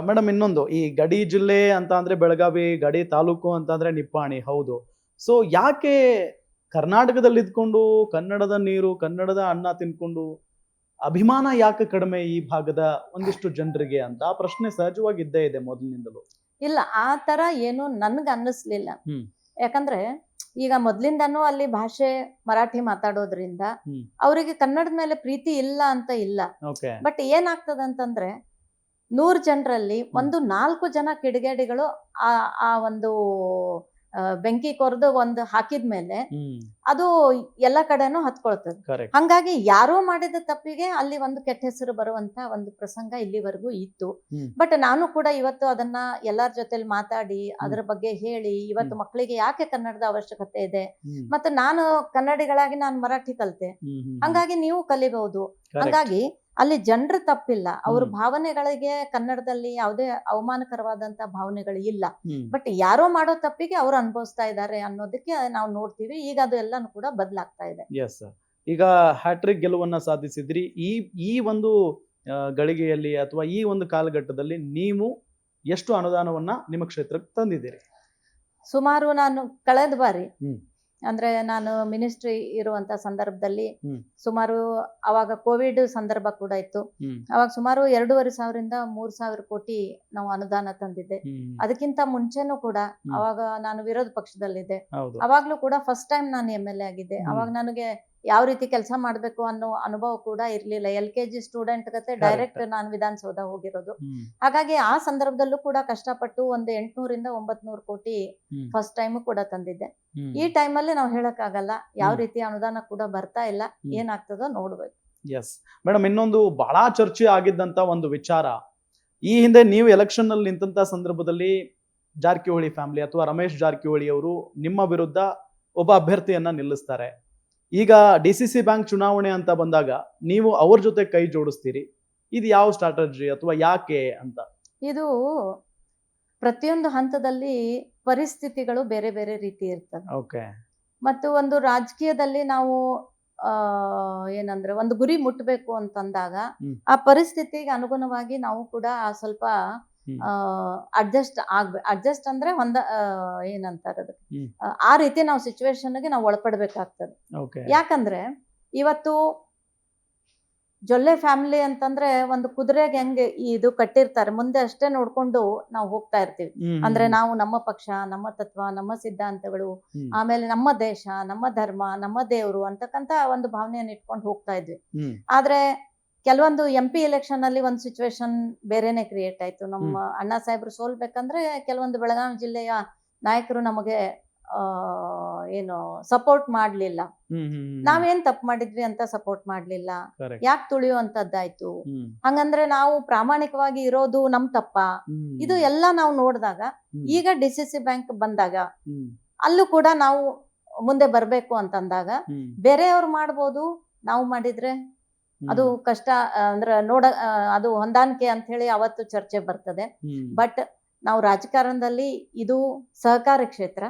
Madam ಇನ್ನೊಂದು ಈ ಗಡಿ ಜಿಲ್ಲೆ ಅಂತ ಅಂದ್ರೆ ಬೆಳಗಾವಿ, ಗಡಿ ತಾಲೂಕು ಅಂತ ಅಂದ್ರೆ ನಿಪ್ಪಾಣಿ, ಹೌದು. ಸೊ ಯಾಕೆ ಕರ್ನಾಟಕದಲ್ಲಿ ಇದ್ಕೊಂಡು ಕನ್ನಡದ ನೀರು, ಕನ್ನಡದ ಅನ್ನ ತಿನ್ಕೊಂಡು ಅಭಿಮಾನ ಯಾಕೆ ಕಡಿಮೆ ಈ ಭಾಗದ ಒಂದಿಷ್ಟು ಜನರಿಗೆ ಅಂತ ಆ ಪ್ರಶ್ನೆ ಸಹಜವಾಗಿ ಇದ್ದೇ ಇದೆ ಮೊದಲಿನಿಂದಲೂ. ಇಲ್ಲ, ಆ ತರ ಏನು ನನ್ಗೆ ಅನ್ನಿಸ್ಲಿಲ್ಲ. ಯಾಕಂದ್ರೆ ಈಗ ಮೊದ್ಲಿಂದಾನು ಅಲ್ಲಿ ಭಾಷೆ ಮರಾಠಿ ಮಾತಾಡೋದ್ರಿಂದ ಅವರಿಗೆ ಕನ್ನಡದ ಮೇಲೆ ಪ್ರೀತಿ ಇಲ್ಲ ಅಂತ ಇಲ್ಲ. ಬಟ್ ಏನಾಗ್ತದಂತಂದ್ರೆ 100 ಜನರಲ್ಲಿ ಒಂದು 4 ಜನ ಕಿಡಿಗೇಡಿಗಳು ಆ ಒಂದು ಬೆಂಕಿ ಕೊರೆದು ಒಂದು ಹಾಕಿದ್ಮೇಲೆ ಅದು ಎಲ್ಲ ಕಡೆನೂ ಹತ್ಕೊಳ್ತದೆ. ಹಂಗಾಗಿ ಯಾರೋ ಮಾಡಿದ ತಪ್ಪಿಗೆ ಅಲ್ಲಿ ಒಂದು ಕೆಟ್ಟ ಹೆಸರು ಬರುವಂತ ಒಂದು ಪ್ರಸಂಗ ಇಲ್ಲಿವರೆಗೂ ಇತ್ತು. ಬಟ್ ನಾನು ಕೂಡ ಇವತ್ತು ಅದನ್ನ ಎಲ್ಲರ ಜೊತೆಲಿ ಮಾತಾಡಿ ಅದರ ಬಗ್ಗೆ ಹೇಳಿ ಇವತ್ತು ಮಕ್ಕಳಿಗೆ ಯಾಕೆ ಕನ್ನಡದ ಅವಶ್ಯಕತೆ ಇದೆ, ಮತ್ತೆ ನಾನು ಕನ್ನಡಿಗಳಾಗಿ ನಾನು ಮರಾಠಿ ಕಲಿತೆ, ಹಂಗಾಗಿ ನೀವು ಕಲಿಬಹುದು. ಹಂಗಾಗಿ ಅಲ್ಲಿ ಜನರ ತಪ್ಪಿಲ್ಲ, ಅವ್ರ ಭಾವನೆಗಳಿಗೆ ಕನ್ನಡದಲ್ಲಿ ಯಾವುದೇ ಅವಮಾನಕರವಾದಂತ ಭಾವನೆಗಳು ಇಲ್ಲ. ಬಟ್ ಯಾರೋ ಮಾಡೋ ತಪ್ಪಿಗೆ ಅವ್ರು ಅನುಭವಿಸ್ತಾ ಇದ್ದಾರೆ ಅನ್ನೋದಕ್ಕೆ ನಾವು ನೋಡ್ತೀವಿ. ಈಗ ಅದು ಎಲ್ಲಾನು ಕೂಡ ಬದಲಾಗ್ತಾ ಇದೆ. ಈಗ ಹ್ಯಾಟ್ರಿಕ್ ಗೆಲುವನ್ನ ಸಾಧಿಸಿದ್ರಿ. ಈ ಒಂದು ಗಳಿಗೆಯಲ್ಲಿ ಅಥವಾ ಈ ಒಂದು ಕಾಲಘಟ್ಟದಲ್ಲಿ ನೀವು ಎಷ್ಟು ಅನುದಾನವನ್ನ ನಿಮ್ಮ ಕ್ಷೇತ್ರಕ್ಕೆ ತಂದಿದ್ದೀರಿ? ಸುಮಾರು ನಾನು ಕಳೆದ ಬಾರಿ ಅಂದ್ರೆ ನಾನು ಮಿನಿಸ್ಟ್ರಿ ಇರುವಂತ ಸಂದರ್ಭದಲ್ಲಿ ಸುಮಾರು ಅವಾಗ ಕೋವಿಡ್ ಸಂದರ್ಭ ಕೂಡ ಇತ್ತು. ಅವಾಗ ಸುಮಾರು 2,500 3,000 ಕೋಟಿ ನಾವು ಅನುದಾನ ತಂದಿದ್ದೆ. ಅದಕ್ಕಿಂತ ಮುಂಚೆನೂ ಕೂಡ ಅವಾಗ ನಾನು ವಿರೋಧ ಪಕ್ಷದಲ್ಲಿದ್ದೆ. ಅವಾಗ್ಲೂ ಕೂಡ ಫಸ್ಟ್ ಟೈಮ್ ನಾನು MLA ಆಗಿದ್ದೆ. ಅವಾಗ ನನಗೆ ಯಾವ ರೀತಿ ಕೆಲಸ ಮಾಡ್ಬೇಕು ಅನ್ನೋ ಅನುಭವ ಕೂಡ ಇರ್ಲಿಲ್ಲ. LKG ಸ್ಟೂಡೆಂಟ್ ಗತೆ ಡೈರೆಕ್ಟ್ ನಾನು ವಿಧಾನಸೌಧ ಹೋಗಿರೋದು. ಹಾಗಾಗಿ ಆ ಸಂದರ್ಭದಲ್ಲೂ ಕೂಡ ಕಷ್ಟಪಟ್ಟು ಒಂದು 800 900 ಕೋಟಿ ಫಸ್ಟ್ ಟೈಮ್ ಕೂಡ ತಂದಿದ್ದೆ. ಈ ಟೈಮಲ್ಲಿ ನಾವು ಹೇಳಕ್ಕಾಗಲ್ಲ, ಯಾವ ರೀತಿ ಅನುದಾನ ಕೂಡ ಬರ್ತಾ ಇಲ್ಲ, ಏನಾಗ್ತದೋ ನೋಡ್ಬೇಕು. ಮೇಡಮ್, ಇನ್ನೊಂದು ಬಹಳ ಚರ್ಚೆ ಆಗಿದ್ದಂತ ಒಂದು ವಿಚಾರ, ಈ ಹಿಂದೆ ನೀವು ಎಲೆಕ್ಷನ್ ನಲ್ಲಿ ನಿಂತ ಸಂದರ್ಭದಲ್ಲಿ ಜಾರಕಿಹೊಳಿ ಫ್ಯಾಮಿಲಿ ಅಥವಾ ರಮೇಶ್ ಜಾರಕಿಹೊಳಿ ಅವರು ನಿಮ್ಮ ವಿರುದ್ಧ ಒಬ್ಬ ಅಭ್ಯರ್ಥಿಯನ್ನ ನಿಲ್ಲಿಸ್ತಾರೆ. ಈಗ DCC ಬ್ಯಾಂಕ್ ಚುನಾವಣೆ ಅಂತ ಬಂದಾಗ ನೀವು ಅವ್ರ ಜೊತೆ ಕೈ ಜೋಡಿಸ್ತೀರಿ. ಇದು ಯಾವ ಸ್ಟ್ರಾಟಜಿ ಅಥವಾ ಯಾಕೆ ಅಂತ? ಇದು ಪ್ರತಿಯೊಂದು ಹಂತದಲ್ಲಿ ಪರಿಸ್ಥಿತಿಗಳು ಬೇರೆ ಬೇರೆ ರೀತಿ ಇರ್ತವೆ. ಮತ್ತು ಒಂದು ರಾಜಕೀಯದಲ್ಲಿ ನಾವು ಏನಂದ್ರೆ ಒಂದು ಗುರಿ ಮುಟ್ಟಬೇಕು ಅಂತಂದಾಗ ಆ ಪರಿಸ್ಥಿತಿಗೆ ಅನುಗುಣವಾಗಿ ನಾವು ಕೂಡ ಸ್ವಲ್ಪ ಅಡ್ಜಸ್ಟ್ ಅಂದ್ರೆ ಏನಂತಾರೆ ಅದಕ್ಕೆ, ಆ ರೀತಿ ನಾವು ಸಿಚುವೇಶನ್ಗೆ ನಾವು ಒಳಪಡ್ಬೇಕಾಗ್ತದೆ. ಯಾಕಂದ್ರೆ ಇವತ್ತು ಜೊಲ್ಲೆ ಫ್ಯಾಮಿಲಿ ಅಂತಂದ್ರೆ ಒಂದು ಕುದುರೆಗೆ ಹೆಂಗೆ ಇದು ಕಟ್ಟಿರ್ತಾರೆ, ಮುಂದೆ ಅಷ್ಟೇ ನೋಡ್ಕೊಂಡು ನಾವು ಹೋಗ್ತಾ ಇರ್ತೀವಿ. ಅಂದ್ರೆ ನಾವು ನಮ್ಮ ಪಕ್ಷ, ನಮ್ಮ ತತ್ವ, ನಮ್ಮ ಸಿದ್ಧಾಂತಗಳು, ಆಮೇಲೆ ನಮ್ಮ ದೇಶ, ನಮ್ಮ ಧರ್ಮ, ನಮ್ಮ ದೇವರು ಅಂತಕ್ಕಂತ ಒಂದು ಭಾವನೆಯನ್ನು ಇಟ್ಕೊಂಡು ಹೋಗ್ತಾ ಇದ್ವಿ. ಆದ್ರೆ ಕೆಲವೊಂದು MP ಎಲೆಕ್ಷನ್ ಅಲ್ಲಿ ಒಂದು ಸಿಚುವೇಶನ್ ಬೇರೆನೆ ಕ್ರಿಯೇಟ್ ಆಯ್ತು. ನಮ್ಮ ಅಣ್ಣಾ ಸಾಹೇಬ್ರು ಸೋಲ್ಬೇಕಂದ್ರೆ ಕೆಲವೊಂದು ಬೆಳಗಾವಿ ಜಿಲ್ಲೆಯ ನಾಯಕರು ನಮಗೆ ಏನು ಸಪೋರ್ಟ್ ಮಾಡ್ಲಿಲ್ಲ. ನಾವೇನ್ ತಪ್ಪು ಮಾಡಿದ್ವಿ ಅಂತ ಸಪೋರ್ಟ್ ಮಾಡ್ಲಿಲ್ಲ, ಯಾಕೆ ತುಳಿಯುವಂತದ್ದಾಯ್ತು. ಹಂಗಂದ್ರೆ ನಾವು ಪ್ರಾಮಾಣಿಕವಾಗಿ ಇರೋದು ನಮ್ ತಪ್ಪ? ಇದು ಎಲ್ಲ ನಾವು ನೋಡಿದಾಗ ಈಗ DCC ಬ್ಯಾಂಕ್ ಬಂದಾಗ ಅಲ್ಲೂ ಕೂಡ ನಾವು ಮುಂದೆ ಬರ್ಬೇಕು ಅಂತಂದಾಗ ಬೇರೆಯವ್ರು ಮಾಡ್ಬೋದು, ನಾವು ಮಾಡಿದ್ರೆ ಅದು ಕಷ್ಟ ಅಂದ್ರೆ ಅದು ಹೊಂದಾಣಿಕೆ ಅಂತ ಹೇಳಿ ಅವತ್ತು ಚರ್ಚೆ ಬರ್ತದೆ. ಬಟ್ ನಾವು ರಾಜಕಾರಣದಲ್ಲಿ ಇದು ಸಹಕಾರಿ ಕ್ಷೇತ್ರ,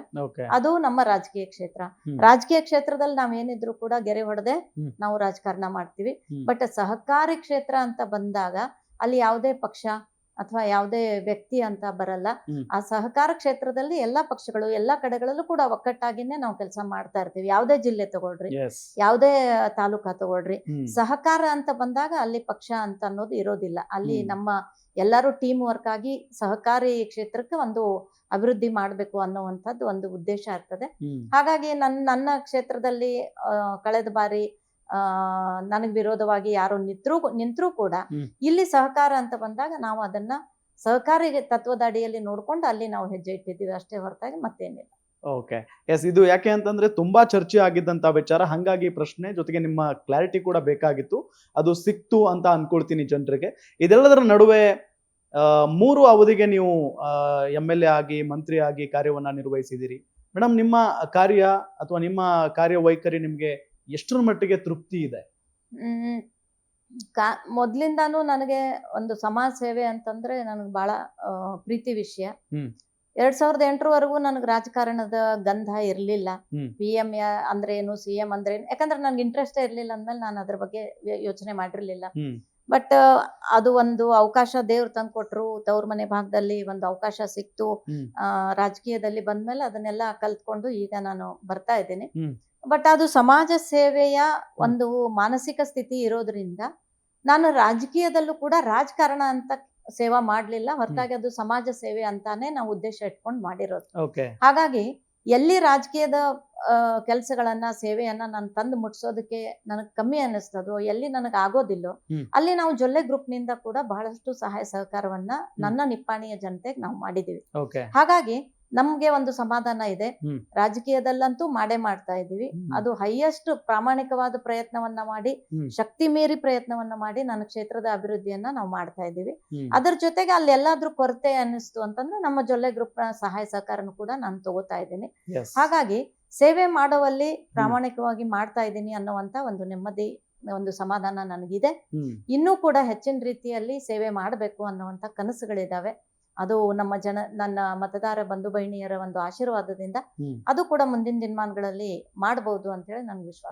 ಅದು ನಮ್ಮ ರಾಜಕೀಯ ಕ್ಷೇತ್ರ. ರಾಜಕೀಯ ಕ್ಷೇತ್ರದಲ್ಲಿ ನಾವೇನಿದ್ರು ಕೂಡ ಗೆರೆ ಹೊಡೆದೆ ನಾವು ರಾಜಕಾರಣ ಮಾಡ್ತೀವಿ. ಬಟ್ ಸಹಕಾರಿ ಕ್ಷೇತ್ರ ಅಂತ ಬಂದಾಗ ಅಲ್ಲಿ ಯಾವುದೇ ಪಕ್ಷ ಅಥವಾ ಯಾವುದೇ ವ್ಯಕ್ತಿ ಅಂತ ಬರಲ್ಲ. ಆ ಸಹಕಾರ ಕ್ಷೇತ್ರದಲ್ಲಿ ಎಲ್ಲಾ ಪಕ್ಷಗಳು ಎಲ್ಲಾ ಕಡೆಗಳಲ್ಲೂ ಕೂಡ ಒಕ್ಕಟ್ಟಾಗಿನೇ ನಾವು ಕೆಲಸ ಮಾಡ್ತಾ ಇರ್ತೀವಿ. ಯಾವುದೇ ಜಿಲ್ಲೆ ತಗೊಳ್ರಿ, ಯಾವುದೇ ತಾಲೂಕಾ ತಗೊಳ್ರಿ, ಸಹಕಾರ ಅಂತ ಬಂದಾಗ ಅಲ್ಲಿ ಪಕ್ಷ ಅಂತ ಅನ್ನೋದು ಇರೋದಿಲ್ಲ. ಅಲ್ಲಿ ನಮ್ಮ ಎಲ್ಲರೂ ಟೀಮ್ ವರ್ಕ್ ಆಗಿ ಸಹಕಾರಿ ಕ್ಷೇತ್ರಕ್ಕೆ ಒಂದು ಅಭಿವೃದ್ಧಿ ಮಾಡ್ಬೇಕು ಅನ್ನುವಂಥದ್ದು ಒಂದು ಉದ್ದೇಶ ಇರ್ತದೆ. ಹಾಗಾಗಿ ನನ್ನ ಕ್ಷೇತ್ರದಲ್ಲಿ ಕಳೆದ ಬಾರಿ ನನಗೆ ವಿರೋಧವಾಗಿ ಯಾರು ನಿಂತ್ರೂ ಕೂಡ ಇಲ್ಲಿ ಸಹಕಾರ ಅಂತ ಬಂದಾಗ ನಾವು ಅದನ್ನ ಸಹಕಾರಿ ತತ್ವದ ಅಡಿಯಲ್ಲಿ ನೋಡ್ಕೊಂಡು ಅಲ್ಲಿ ನಾವು ಹೆಜ್ಜೆ ಇಟ್ಟಿದ್ದೀವಿ ಅಷ್ಟೇ ಹೊರತಾಗಿ ಮತ್ತೇನಿಲ್ಲ. ಇದು ಯಾಕೆ ಅಂತಂದ್ರೆ ತುಂಬಾ ಚರ್ಚೆ ಆಗಿದ್ದಂತ ವಿಚಾರ, ಹಂಗಾಗಿ ಪ್ರಶ್ನೆ ಜೊತೆಗೆ ನಿಮ್ಮ ಕ್ಲಾರಿಟಿ ಕೂಡ ಬೇಕಾಗಿತ್ತು, ಅದು ಸಿಕ್ತು ಅಂತ ಅನ್ಕೊಳ್ತೀನಿ ಜನರಿಗೆ. ಇದೆಲ್ಲದರ ನಡುವೆ 3 ಅವಧಿಗೆ ನೀವು MLA ಆಗಿ ಮಂತ್ರಿ ಆಗಿ ಕಾರ್ಯವನ್ನ ನಿರ್ವಹಿಸಿದಿರಿ. ಮೇಡಮ್, ನಿಮ್ಮ ಕಾರ್ಯ ಅಥವಾ ನಿಮ್ಮ ಕಾರ್ಯವೈಖರಿ ನಿಮ್ಗೆ ಎಷ್ಟರ ಮಟ್ಟಿಗೆ ತೃಪ್ತಿ ಇದೆ? ಮೊದ್ಲಿಂದಾನು ನನಗೆ ಒಂದು ಸಮಾಜ ಸೇವೆ ಅಂತಂದ್ರೆ ನನಗೆ ಬಹಳ ಪ್ರೀತಿ ವಿಷಯ. 2008 ನನಗೆ ರಾಜಕಾರಣದ ಗಂಧ ಇರ್ಲಿಲ್ಲ. PM ಅಂದ್ರೆ ಏನು, CM ಅಂದ್ರೆ ಏನು, ಯಾಕಂದ್ರೆ ನನ್ಗೆ ಇಂಟ್ರೆಸ್ಟ್ ಇರ್ಲಿಲ್ಲ ಅಂದ್ಮೇಲೆ ನಾನು ಅದ್ರ ಬಗ್ಗೆ ಯೋಚನೆ ಮಾಡಿರ್ಲಿಲ್ಲ. ಬಟ್ ಅದು ಒಂದು ಅವಕಾಶ ದೇವ್ರು ತಂದು ಕೊಟ್ರು, ತವ್ರ ಮನೆ ಭಾಗದಲ್ಲಿ ಒಂದು ಅವಕಾಶ ಸಿಕ್ತು. ರಾಜಕೀಯದಲ್ಲಿ ಬಂದ್ಮೇಲೆ ಅದನ್ನೆಲ್ಲ ಕಲ್ತ್ಕೊಂಡು ಈಗ ನಾನು ಬರ್ತಾ ಇದ್ದೀನಿ. ಬಟ್ ಅದು ಸಮಾಜ ಸೇವೆಯ ಒಂದು ಮಾನಸಿಕ ಸ್ಥಿತಿ ಇರೋದ್ರಿಂದ ನಾನು ರಾಜಕೀಯದಲ್ಲೂ ಕೂಡ ರಾಜಕಾರಣ ಅಂತ ಸೇವಾ ಮಾಡ್ಲಿಲ್ಲ, ಹೊರತಾಗಿ ಅದು ಸಮಾಜ ಸೇವೆ ಅಂತಾನೆ ನಾವು ಉದ್ದೇಶ ಇಟ್ಕೊಂಡು ಮಾಡಿರೋದು. ಹಾಗಾಗಿ ಎಲ್ಲಿ ರಾಜಕೀಯದ ಕೆಲಸಗಳನ್ನ ಸೇವೆಯನ್ನ ನಾನು ತಂದು ಮುಟ್ಸೋದಕ್ಕೆ ನನಗೆ ಕಮ್ಮಿ ಅನ್ನಿಸ್ತದೋ, ಎಲ್ಲಿ ನನಗೆ ಆಗೋದಿಲ್ಲೋ ಅಲ್ಲಿ ನಾವು ಜೊಲ್ಲೆ ಗ್ರೂಪ್ ನಿಂದ ಕೂಡ ಬಹಳಷ್ಟು ಸಹಾಯ ಸಹಕಾರವನ್ನ ನನ್ನ ನಿಪ್ಪಾಣಿಯ ಜನತೆಗೆ ನಾವು ಮಾಡಿದೀವಿ. ಹಾಗಾಗಿ ನಮ್ಗೆ ಒಂದು ಸಮಾಧಾನ ಇದೆ. ರಾಜಕೀಯದಲ್ಲಂತೂ ಮಾಡ್ತಾ ಇದೀವಿ. ಅದು ಹೈಯೆಸ್ಟ್ ಪ್ರಾಮಾಣಿಕವಾದ ಪ್ರಯತ್ನವನ್ನ ಮಾಡಿ, ಶಕ್ತಿ ಮೀರಿ ಪ್ರಯತ್ನವನ್ನ ಮಾಡಿ ನನ್ನ ಕ್ಷೇತ್ರದ ಅಭಿವೃದ್ಧಿಯನ್ನ ನಾವು ಮಾಡ್ತಾ ಇದೀವಿ. ಅದರ ಜೊತೆಗೆ ಅಲ್ಲಿ ಎಲ್ಲಾದ್ರೂ ಕೊರತೆ ಅನ್ನಿಸ್ತು ಅಂತಂದ್ರೆ ನಮ್ಮ ಜೊಲ್ಲೆ ಗ್ರೂಪ್ ನ ಸಹಾಯ ಸಹಕಾರನು ಕೂಡ ನಾನು ತಗೋತಾ ಇದ್ದೀನಿ. ಹಾಗಾಗಿ ಸೇವೆ ಮಾಡುವಲ್ಲಿ ಪ್ರಾಮಾಣಿಕವಾಗಿ ಮಾಡ್ತಾ ಇದ್ದೀನಿ ಅನ್ನುವಂತ ಒಂದು ನೆಮ್ಮದಿ, ಒಂದು ಸಮಾಧಾನ ನನಗಿದೆ. ಇನ್ನೂ ಕೂಡ ಹೆಚ್ಚಿನ ರೀತಿಯಲ್ಲಿ ಸೇವೆ ಮಾಡಬೇಕು ಅನ್ನುವಂತ ಕನಸುಗಳಿದಾವೆ. ಅದು ನನ್ನ ಮತದಾರ ಬಂಧು ಬಹಿಣಿಯರ ಒಂದು ಆಶೀರ್ವಾದದಿಂದ ಅದು ಕೂಡ ಮುಂದಿನ ದಿನಮಾನಗಳಲ್ಲಿ ಮಾಡಬಹುದು ಅಂತ ಹೇಳಿ ನನ್ಗೆ ವಿಶ್ವಾಸ.